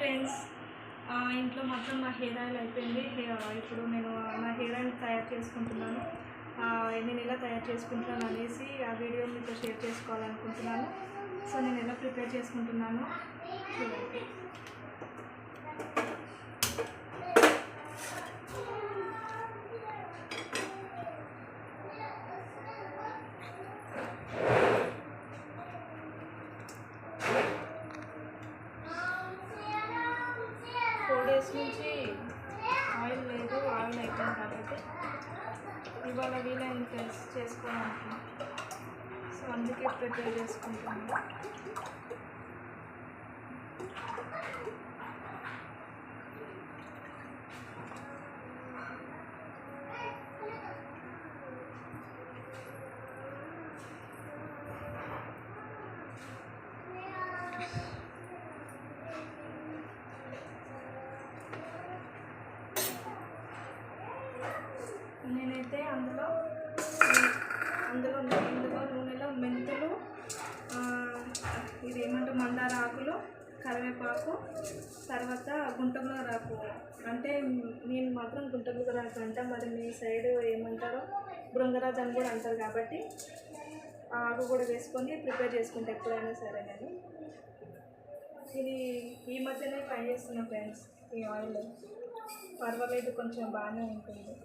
Friends, ఇంట్లో మొత్తం నా హెయిర్ ఆయిల్ అయిపోయింది. ఇప్పుడు నేను నా హెయిర్ ఆయిల్ తయారు చేసుకుంటున్నాను. నేను ఎలా తయారు చేసుకుంటున్నాను అనేసి ఆ వీడియో మీతో షేర్ చేసుకోవాలనుకుంటున్నాను. సో నేను ఎలా ప్రిపేర్ చేసుకుంటున్నాను చూడండి. నుంచి ఆయిల్ లేదు, ఆయిల్ అయిపోయింది కాబట్టి ఇవాళ వీలైన చేసుకోవడానికి, సో అందుకే ప్రిపేర్ చేసుకుంటాను. నేనైతే అందులో నూనెలో మెంతులు, ఇది ఏమంటే మందార ఆకులు, కరివేపాకు, తర్వాత గుంటగూరాకు, అంటే నేను మాత్రం గుంటగూరాకు అంటాం, మరి మీ సైడ్ ఏమంటారో బృంగరాజు అని కూడా అంటారు. కాబట్టి ఆకు కూడా వేసుకొని ప్రిపేర్ చేసుకుంటే ఎప్పుడైనా సరే. నేను ఇది ఈ మధ్యనే ట్రై చేస్తున్నా ఫ్రెండ్స్. ఈ ఆయిల్ పర్వాలేదు, కొంచెం బాగానే ఉంటుంది.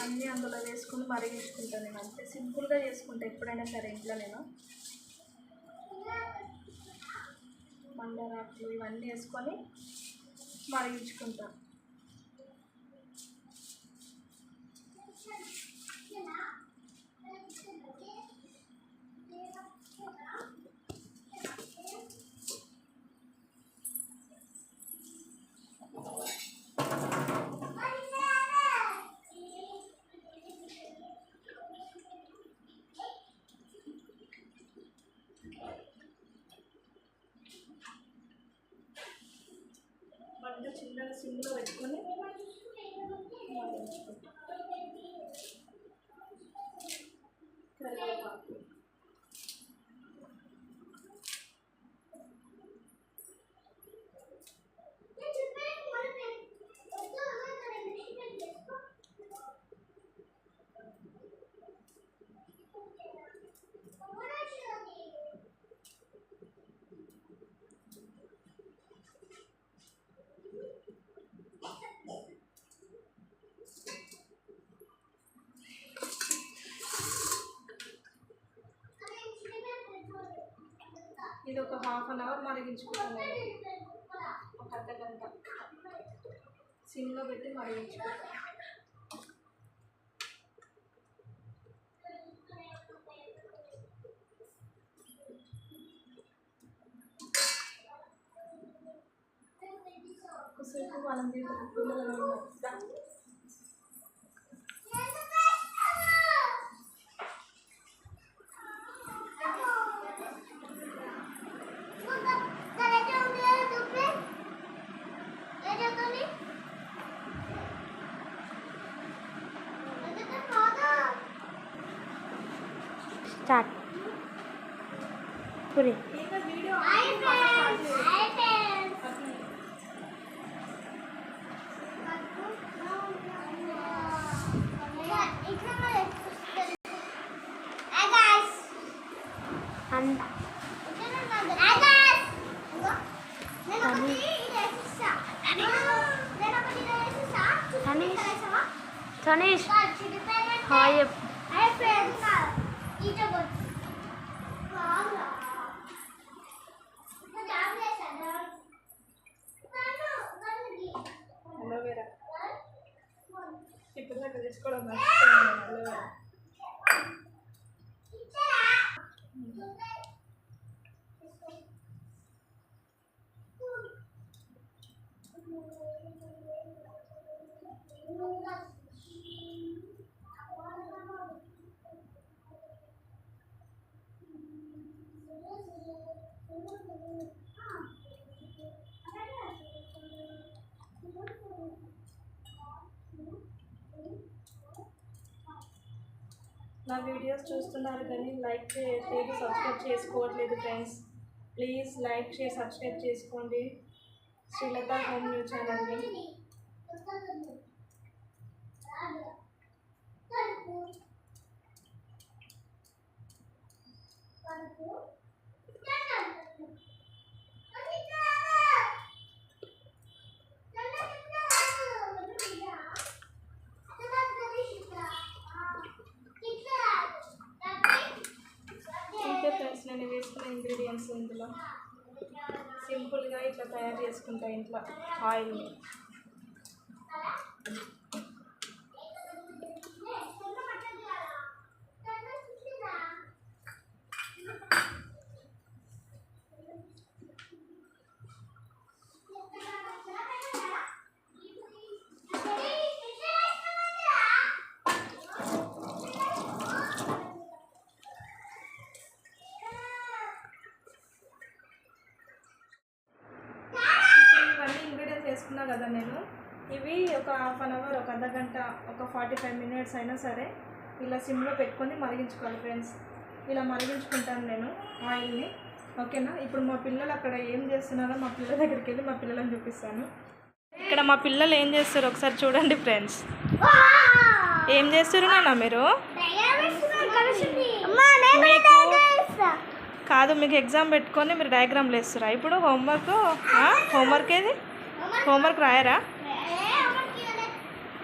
అన్నీ అందులో వేసుకుని మరిగించుకుంటాను. నేను అంతే సింపుల్గా చేసుకుంటా ఎప్పుడైనా సరే ఇంట్లో. నేను మందారాకులు ఇవన్నీ వేసుకొని మరిగించుకుంటాను. చిన్నగా సిమ్లో పెట్టుకొని కరివేపాకు, ఇది ఒక ½ అన్ అవర్ మరిగించుకుంటాను. ఒక అర్ధగంట సిమ్లో పెట్టి మరిగించుకుంటాను. ఒకసేపు వాళ్ళని పిల్లలు स्टार्ट पूरे तनीश हाँ ये అలోవేరా ఇప్పుడు దాకా తీసుకోవడం మర్చిపోయాను. అలోవేరా వీడియోస్ చూస్తున్నారు కానీ లైక్ చేయట్లేదు, సబ్స్క్రైబ్ చేసుకోవట్లేదు friends. Please like share subscribe చేసుకోండి శ్రీలత హోమ్ న్యూస్ ఛానల్ని. ఓకే ఫ్రెండ్స్, నేను వేసుకున్న ఇంగ్రీడియంట్స్ ఇందులో సింపుల్గా ఇట్లా తయారు చేసుకుంటా ఇంట్లో ఆయిల్ని. చేసుకున్నా కదా నేను, ఇవి ఒక హాఫ్ అన్ అవర్, ఒక అర్ధగంట, ఒక 45 మినిట్స్ అయినా సరే ఇలా సిమ్లో పెట్టుకొని మరిగించుకోవాలి ఫ్రెండ్స్. ఇలా మరిగించుకుంటాను నేను ఆయిల్ని. ఓకేనా? ఇప్పుడు మా పిల్లలు అక్కడ ఏం చేస్తున్నారో మా పిల్లల దగ్గరికి వెళ్ళి మా పిల్లలని చూపిస్తాను. ఇక్కడ మా పిల్లలు ఏం చేస్తారు ఒకసారి చూడండి ఫ్రెండ్స్. ఏం చేస్తారు నాన్న మీరు? కాదు, మీకు ఎగ్జామ్ పెట్టుకొని మీరు డయాగ్రామ్లు వేస్తారా ఇప్పుడు? హోంవర్క్ ఏది? హోంవర్క్ రాయరా?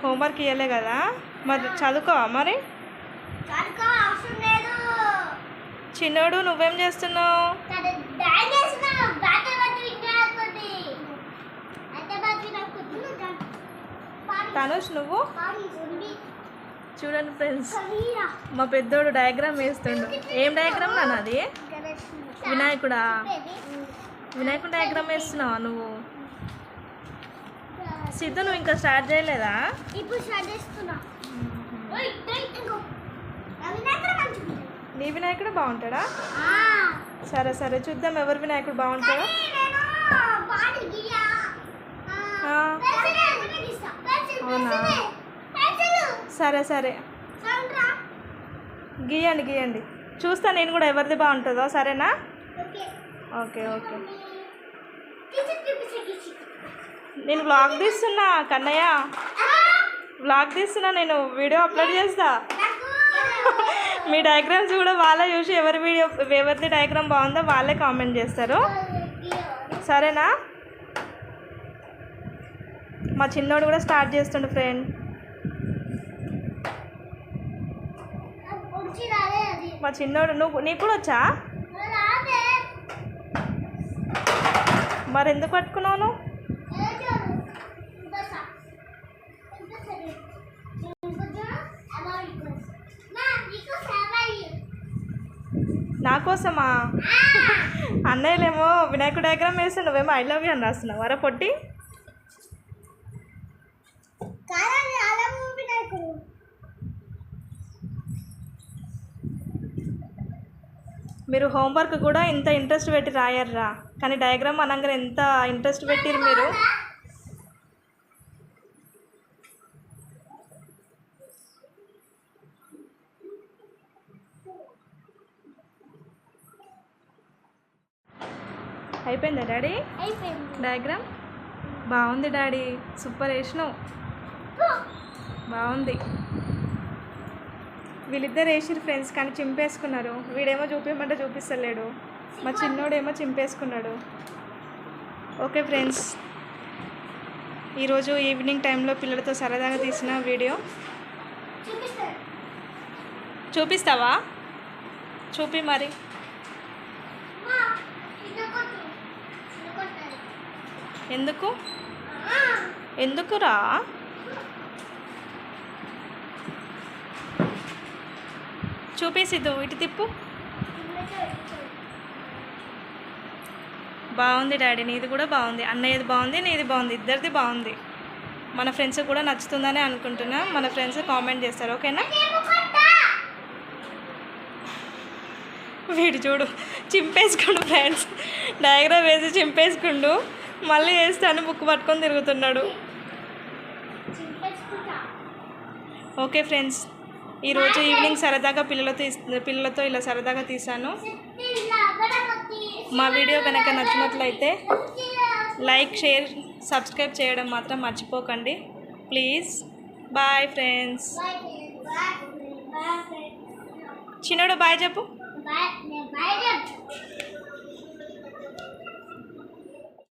హోంవర్క్ ఇవ్వలే కదా, మరి చదువుకోవా మరి? చిన్నోడు నువ్వేం చేస్తున్నావు? తనుష్ నువ్వు చూడండి ఫ్రెండ్స్, మా పెద్దోడు డయాగ్రామ్ వేస్తుండు. ఏం డయాగ్రామ్ నాన్న అది? వినాయకుడా? వినాయకుడు డయాగ్రామ్ వేస్తున్నావా నువ్వు? సిద్ధు నువ్వు ఇంకా స్టార్ట్ చేయలేదా? ఇప్పుడు స్టార్ట్ చేస్తున్నా. నీ వినాయకుడు బాగుంటాడా? సరే సరే చూద్దాం ఎవరు వినాయకుడు బాగుంటాడో. అవునా? సరే సరే గీయండి గీయండి, చూస్తా నేను కూడా ఎవరిది బాగుంటుందో. సరేనా? Okay okay. నేను వ్లాగ్ తీస్తున్నా కన్నయ్య, వ్లాగ్ తీస్తున్నా నేను, వీడియో అప్లోడ్ చేస్తా. మీ డయాగ్రామ్స్ కూడా వాళ్ళే చూసి ఎవరిది డయాగ్రామ్ బాగుందో వాళ్ళే కామెంట్ చేస్తారు. సరేనా? మా చిన్నోడు కూడా స్టార్ట్ చేస్తుండు ఫ్రెండ్. మా చిన్నోడు నీకు కూడా వచ్చా? మరి ఎందుకు పట్టుకున్నావు? నా కోసమా? అన్నయ్యలేమో వినాయకుడు డయాగ్రామ్ వేసి నువ్వేమో ఐ లవ్ యూ అని రాస్తున్నావు. వర పొట్టి మీరు హోంవర్క్ కూడా ఇంత ఇంట్రెస్ట్ పెట్టి రాయర్రా, కానీ డయాగ్రామ్ అనగానే ఎంత ఇంట్రెస్ట్ పెట్టిరు మీరు. అయిపోయిందా డాడీ? డయాగ్రామ్ బాగుంది డాడీ, సూపర్ వేసినావు, బాగుంది. వీళ్ళిద్దరు వేసిరు ఫ్రెండ్స్, కానీ చింపేసుకున్నారు. వీడేమో చూపించమంటే చూపిస్తలేడు, మా చిన్నోడేమో చింపేసుకున్నాడు. ఓకే ఫ్రెండ్స్, ఈరోజు ఈవినింగ్ టైంలో పిల్లలతో సరదాగా తీసిన వీడియో. చూపిస్తావా? చూపి మరి. ఎందుకు ఎందుకురా? చూపేసిద్దు, ఇటు తిప్పు. బాగుంది డాడీ, నీది కూడా బాగుంది, అన్నయ్యది బాగుంది, నీది బాగుంది, ఇద్దరిది బాగుంది. మన ఫ్రెండ్స్ కూడా నచ్చుతుందని అనుకుంటున్నా. మన ఫ్రెండ్స్ కామెంట్ చేస్తారు. ఓకేనా? వీడు చూడు చింపేసుకుండు ఫ్రెండ్స్, డయాగ్రామ్ వేసి చింపేసుకుండు, మళ్ళీ వేస్తాను బుక్ పట్టుకొని తిరుగుతున్నాడు. ఓకే ఫ్రెండ్స్, ఈరోజు ఈవినింగ్ సరదాగా పిల్లలతో ఇలా సరదాగా తీసాను. మా వీడియో కనుక నచ్చినట్లయితే లైక్, షేర్, సబ్స్క్రైబ్ చేయడం మాత్రం మర్చిపోకండి ప్లీజ్. Bye friends. చిన్నోడు బాయ్ చెప్పు.